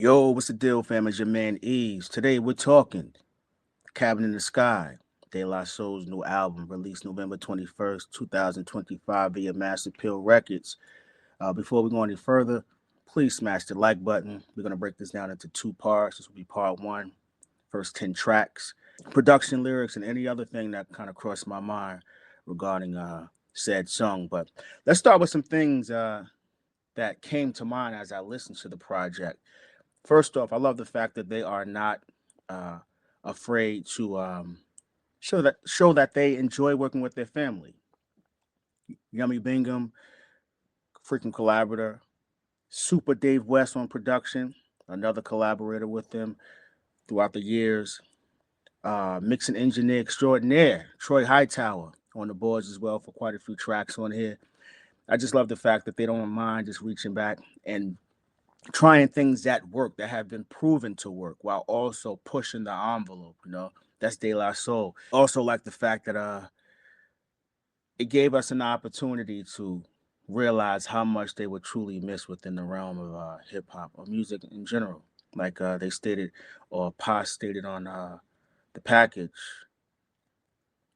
Yo, what's the deal, fam? It's your man Eves. Today we're talking Cabin in the Sky, De La Soul's new album, released November 21st, 2025 via Master Records. Before we go any further, please smash the like button. We're going to break this down into two parts. This will be part one, first 10 tracks, production, lyrics, and any other thing that kind of crossed my mind regarding said song. But let's start with some things that came to mind as I listened to the project. First off, I love the fact that they are not uh, afraid to show that they enjoy working with their family. Yummy Bingham, freaking collaborator. Supa Dave West on production, another collaborator with them throughout the years. Mixing engineer extraordinaire, Troy Hightower on the boards as well for quite a few tracks on here. I just love the fact that they don't mind just reaching back and trying things that work that have been proven to work while also pushing the envelope. That's De La Soul. Also, like the fact that it gave us an opportunity to realize how much they were truly missed within the realm of hip hop or music in general. Like they stated, or Paz stated on the package,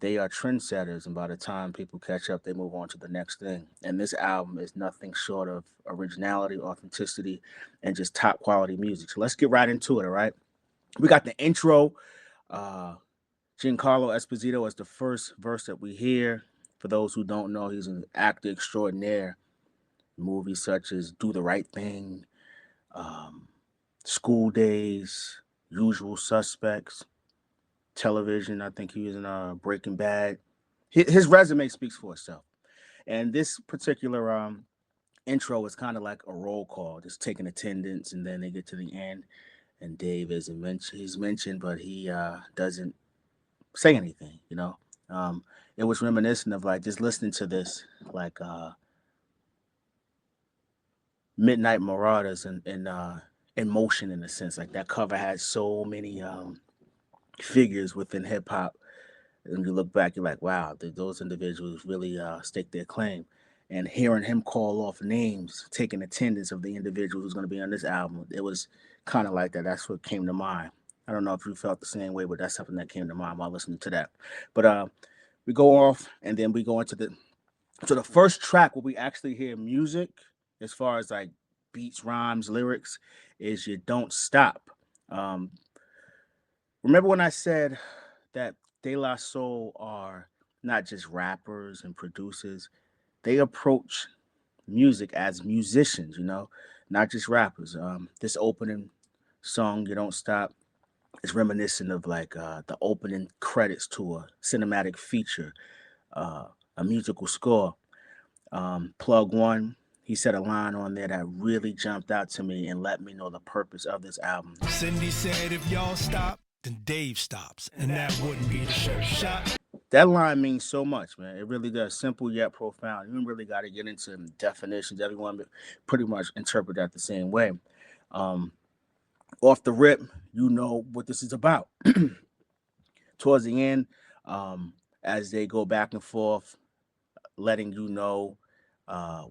they are trendsetters, and by the time people catch up, they move on to the next thing. And this album is nothing short of originality, authenticity, and just top quality music. So let's get right into it. All right, we got the intro. Uh, Giancarlo Esposito is the first verse that we hear. For those who don't know, he's an actor extraordinaire. Movies such as Do the Right Thing, um, School Days, Usual Suspects, television. I think he was in Breaking Bad. His resume speaks for itself. And this particular intro is kind of like a roll call, just taking attendance, and then they get to the end, and Dave isn't mentioned. He's mentioned, but he doesn't say anything. It was reminiscent of like just listening to this, like Midnight Marauders in motion in a sense. Like that cover had so many figures within hip hop. And you look back, you're like, wow, those individuals really stake their claim. And hearing him call off names, taking attendance of the individual who's going to be on this album, it was kind of like that. That's what came to mind. I don't know if you felt the same way, but that's something that came to mind while listening to that. But we go off, and then we go into the first track where we actually hear music, as far as like beats, rhymes, lyrics, is "You Don't Stop." Um, Remember when I said that De La Soul are not just rappers and producers? They approach music as musicians, not just rappers. This opening song, "You Don't Stop," is reminiscent of like the opening credits to a cinematic feature, uh, a musical score. Plug one, he said a line on there that really jumped out to me and let me know the purpose of this album. Cindy said if y'all stop, then Dave stops, and that wouldn't be the first shot. That line means so much, man. It really does. Simple yet profound. You don't really got to get into definitions. Everyone pretty much interpret that the same way. Um, Off the rip, you know what this is about. Towards the end, um, as they go back and forth, letting you know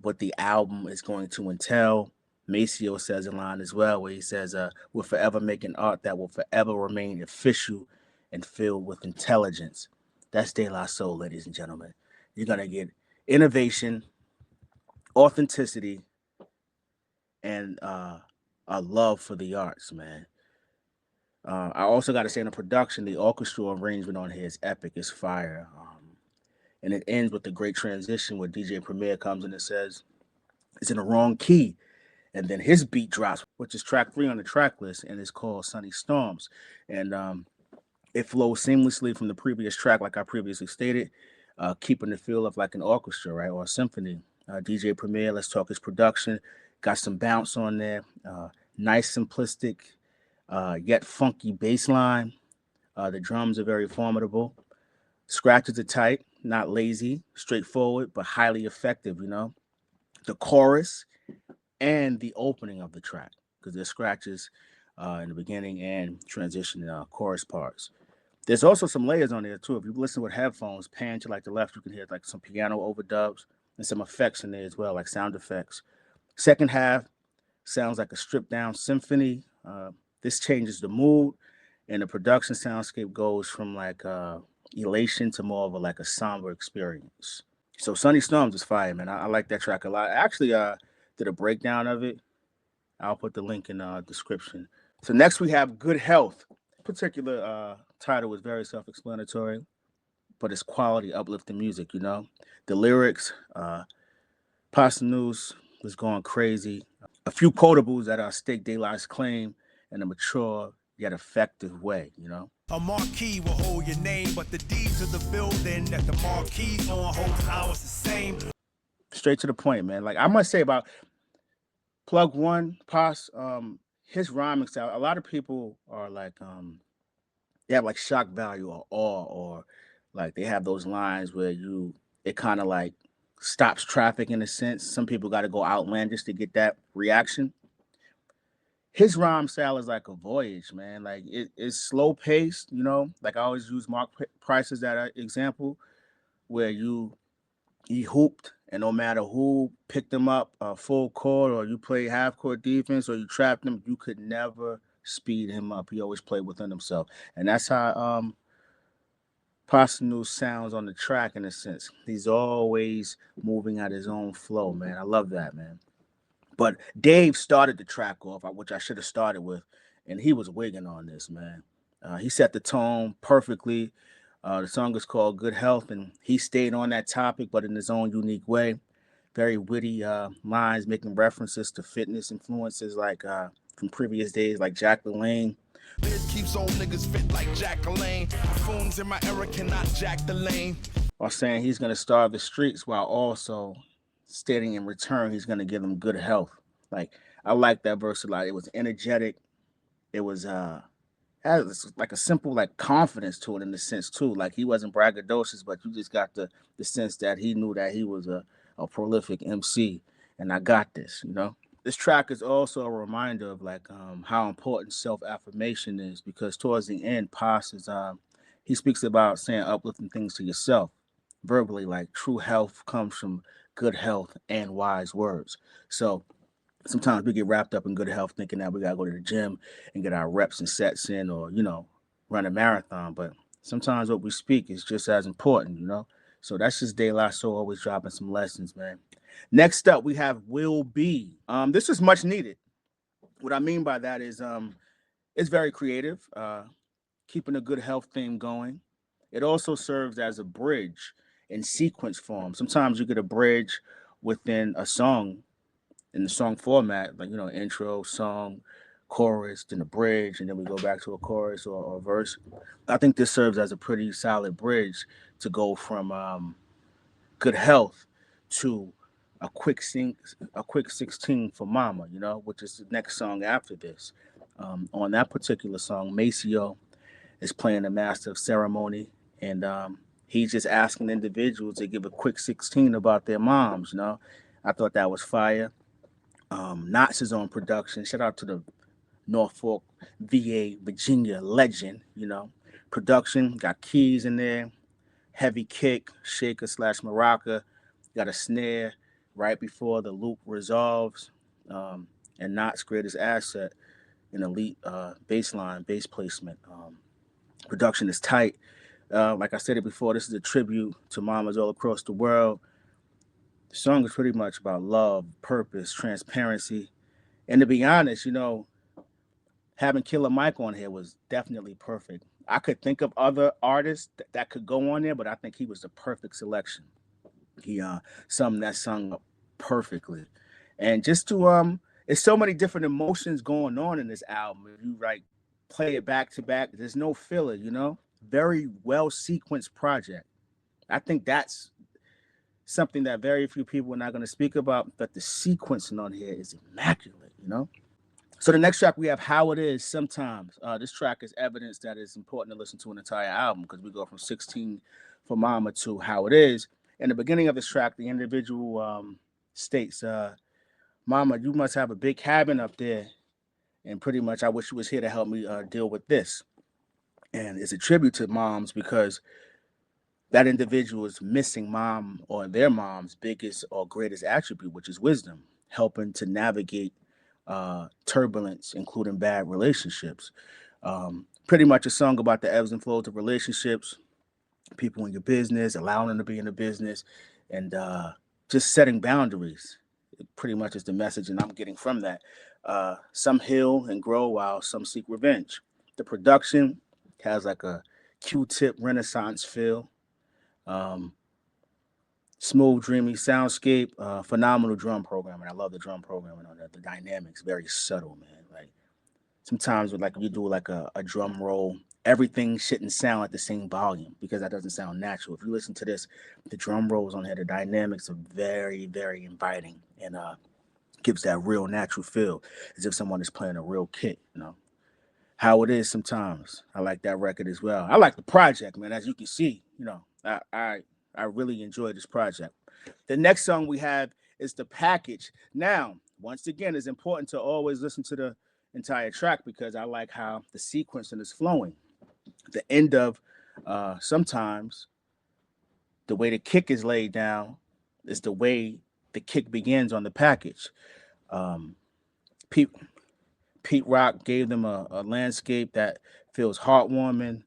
what the album is going to entail. Maceo says a line as well where he says, "We're forever making art that will forever remain official and filled with intelligence." That's De La Soul, ladies and gentlemen. You're gonna get innovation, authenticity, and a love for the arts, man. I also got to say, in the production, the orchestral arrangement on here is epic. It's fire. And it ends with the great transition where DJ Premier comes in and says, "It's in the wrong key." And then his beat drops, which is track three on the track list, and it's called Sunny Storms. And it flows seamlessly from the previous track, like I previously stated, keeping the feel of like an orchestra, right, or a symphony. DJ Premier, let's talk his production. Got some bounce on there. Nice, simplistic, yet funky bass line. The drums are very formidable. Scratches are tight, not lazy, straightforward, but highly effective, The chorus and the opening of the track, because there's scratches in the beginning and transition chorus parts. There's also some layers on there too. If you listen with headphones, pan to like the left, you can hear like some piano overdubs and some effects in there as well, like sound effects. Second half sounds like a stripped down symphony, This changes the mood, and the production soundscape goes from like elation to more of a like a somber experience. So Sunny Storms is fire, man. I like that track a lot. I actually did a breakdown of it. I'll put the link in the description. So next we have Good Health. Particular title was very self-explanatory, but it's quality, uplifting music. You know, the lyrics, Posdnous was going crazy. A few quotables that stake daylight's claim in a mature yet effective way. You know. A marquee will hold your name, but the deeds of the building that the marquee on holds ours the same. Straight to the point, man. Like I must say about Plug One, Pos, his rhyming style. A lot of people are like, they have like shock value or awe, or like they have those lines where it kind of like stops traffic in a sense. Some people got to go outlandish to get that reaction. His rhyme style is like a voyage, man. Like it's slow paced, you know. Like I always use Mark Price as that example, where he hooped, and no matter who picked him up full court, or you play half court defense, or you trapped him, you could never speed him up. He always played within himself, and that's how Posdnous sounds on the track in a sense. He's always moving at his own flow, man. I love that, man. But Dave started the track off, which I should have started with, and he was wigging on this, man. He set the tone perfectly. The song is called Good Health, and he stayed on that topic, but in his own unique way. Very witty lines, making references to fitness influences like from previous days, like Jack LaLanne. It keeps old niggas fit like Jack LaLanne. Phones in my era cannot jack the lane. Or saying he's going to starve the streets while also stating in return he's going to give them good health. Like, I like that verse a lot. It was energetic. It was has like a simple like confidence to it in the sense too. Like he wasn't braggadocious, but you just got the sense that he knew that he was a prolific MC, and I got this, you know. This track is also a reminder of like how important self affirmation is, because towards the end, Pos is he speaks about saying uplifting things to yourself verbally, like true health comes from good health and wise words. So sometimes we get wrapped up in good health thinking that we gotta go to the gym and get our reps and sets in, or run a marathon. But sometimes what we speak is just as important, you know. So that's just De La Soul always dropping some lessons, man. Next up we have Will B. This is much needed. What I mean by that is it's very creative, keeping a good health theme going. It also serves as a bridge in sequence form. Sometimes you get a bridge within a song in the song format, like intro, song, chorus, then a bridge, and then we go back to a chorus or a verse. I think this serves as a pretty solid bridge to go from good health to a quick 16 for Mama, which is the next song after this. On that particular song, Maceo is playing the master of ceremony, and he's just asking individuals to give a quick 16 about their moms. I thought that was fire. Knots is on production. Shout out to the Norfolk, VA, Virginia legend. Production got keys in there, heavy kick, shaker slash maraca, got a snare right before the loop resolves, and Knots' greatest asset, an elite bass line, bass placement. Production is tight. Like I said it before, this is a tribute to mamas all across the world. The song is pretty much about love, purpose, transparency. And to be honest, having Killer Mike on here was definitely perfect. I could think of other artists that could go on there, but I think he was the perfect selection. He summed that song up perfectly. And just to it's so many different emotions going on in this album. If you play it back to back, there's no filler, Very well sequenced project. I think that's something that very few people are not going to speak about, but the sequencing on here is immaculate. So the next track we have How It Is Sometimes. This track is evidence that it's important to listen to an entire album, because we go from 16 for Mama to How It Is. In the beginning of this track, the individual states, Mama, you must have a big cabin up there, and pretty much I wish you was here to help me deal with this. And it's a tribute to moms, because that individual is missing mom or their mom's biggest or greatest attribute, which is wisdom, helping to navigate turbulence, including bad relationships. Pretty much a song about the ebbs and flows of relationships, people in your business, allowing them to be in the business, and just setting boundaries. It pretty much is the message, and I'm getting from that. Some heal and grow while some seek revenge. The production has like a Q-tip Renaissance feel. Um, Smooth, dreamy soundscape, phenomenal drum programming. I love the drum programming on that. The dynamics, very subtle, man. Like sometimes with like if you do like a drum roll, everything shouldn't sound at the same volume because that doesn't sound natural. If you listen to this, the drum rolls on here, the dynamics are very, very inviting and gives that real natural feel as if someone is playing a real kit, you know. How it is sometimes. I like that record as well. I like the project, man. As you can see, you know, I really enjoy this project. The next song we have is The Package. Now, once again, it's important to always listen to the entire track because I like how the sequencing is flowing. The end of sometimes the way the kick is laid down is the way the kick begins on the package. Um, Pete, Pete Rock gave them a landscape that feels heartwarming.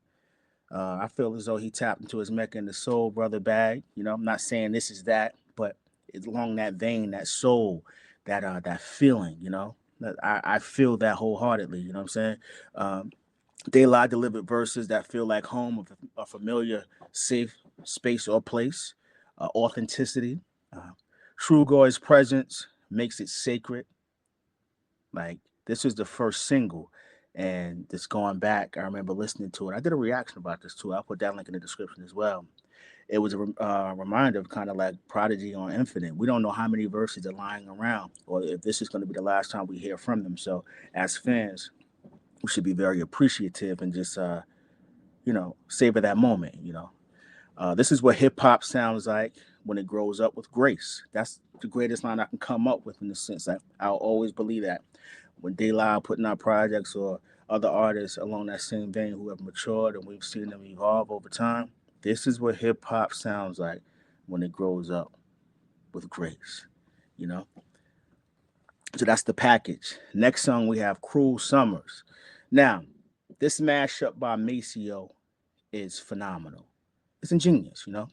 I feel as though he tapped into his Mecca and the Soul Brother bag. You know, I'm not saying this is that, but it's along that vein, that soul, that feeling. You know, I feel that wholeheartedly. You know what I'm saying? Um, De La delivered verses that feel like home, of a familiar, safe space or place. Authenticity. Uh, Trugoy's presence makes it sacred. Like this was the first single, and this going back, I remember listening to it. I did a reaction about this too. I'll put that link in the description as well. It was a reminder of kind of like Prodigy on Infinite. We don't know how many verses are lying around, or if this is going to be the last time we hear from them. So, as fans, we should be very appreciative and just savor that moment. This is what hip hop sounds like when it grows up with grace. That's the greatest line I can come up with in the sense that I'll always believe that when De La putting out projects or other artists along that same vein who have matured and we've seen them evolve over time, this is what hip hop sounds like when it grows up with grace. You know? So that's the package. Next song we have Cruel Summers. Now, this mashup by Maceo is phenomenal. It's ingenious, you know?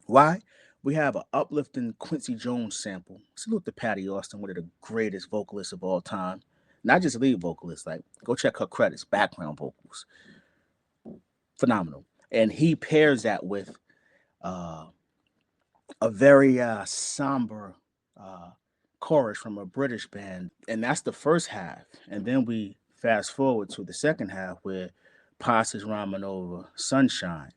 Why? We have an uplifting Quincy Jones sample. Salute to Patty Austin, one of the greatest vocalists of all time. Not just lead vocalist, like go check her credits, background vocals. Phenomenal. And he pairs that with uh, a very somber uh, chorus from a British band. And that's the first half. And then we fast forward to the second half where Paz is rhyming over sunshine,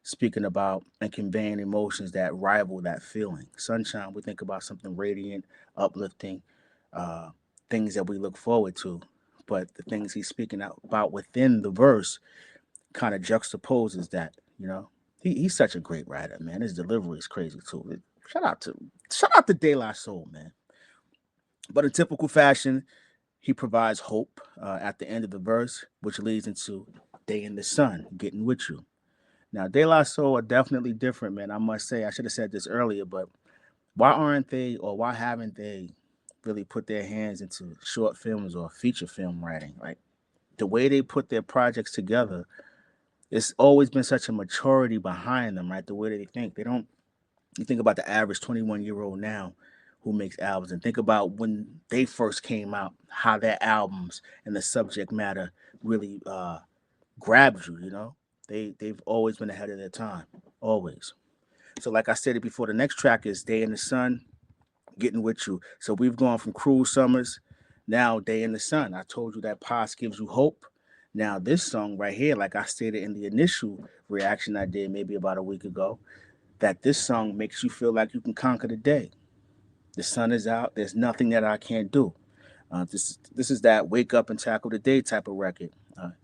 speaking about and conveying emotions that rival that feeling. Sunshine, we think about something radiant, uplifting, uh, things that we look forward to. But the things he's speaking out about within the verse kind of juxtaposes that, you know. He's such a great writer, man. His delivery is crazy too. Shout out to shout out to De La Soul, man. But in typical fashion, he provides hope at the end of the verse, which leads into Day in the Sun, getting with you. Now, De La Soul are definitely different, man. I must say, I should have said this earlier, but why aren't they, or why haven't they really put their hands into short films or feature film writing? Like the way they put their projects together, it's always been such a maturity behind them, right? The way that they think. They don't, you think about the average 21-year-old now who makes albums and think about when they first came out, how their albums and the subject matter really grabbed you, you know? They've always been ahead of their time. Always. So like I said it before, the next track is Day in the Sun, Getting With You. So we've gone from Cruel Summers, now Day in the Sun. I told you that past gives you hope. Now this song right here, like I stated in the initial reaction I did maybe about a week ago, that this song makes you feel like you can conquer the day. The sun is out. There's nothing that I can't do. This is that wake up and tackle the day type of record.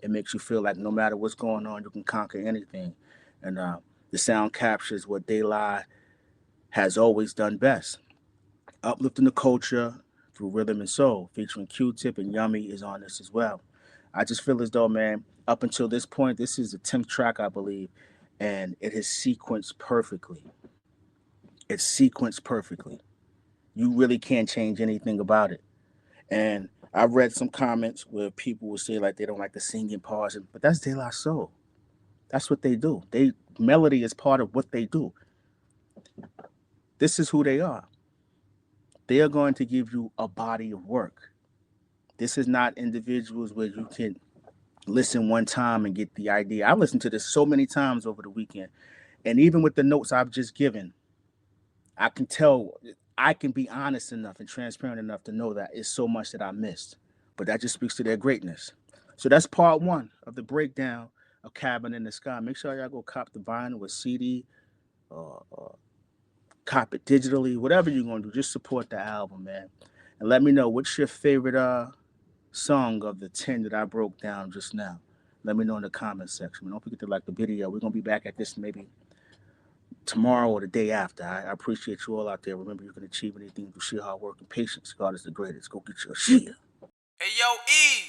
It makes you feel like no matter what's going on, you can conquer anything. And the sound captures what De La has always done best, uplifting the culture through rhythm and soul, featuring Q-Tip and Yummy is on this as well. I just feel as though, man, up until this point, this is the 10th track, I believe, and it is sequenced perfectly. It's sequenced perfectly. You really can't change anything about it. And I've read some comments where people will say like they don't like the singing parts, but that's De La Soul. That's what they do. They melody is part of what they do. This is who they are. They are going to give you a body of work. This is not individuals where you can listen one time and get the idea. I listened to this so many times over the weekend, and even with the notes I've just given, I can tell. I can be honest enough and transparent enough to know that it's so much that I missed, but that just speaks to their greatness. So that's part one of the breakdown of Cabin in the Sky. Make sure y'all go cop the vinyl or CD, or cop it digitally, whatever you're gonna do. Just support the album, man, and let me know what's your favorite song of the 10 that I broke down just now. Let me know in the comment section. Don't forget to like the video. We're gonna be back at this maybe tomorrow or the day after. I appreciate you all out there. Remember, you can achieve anything through sheer hard work and patience. God is the greatest. Go get your shit. Hey yo, E.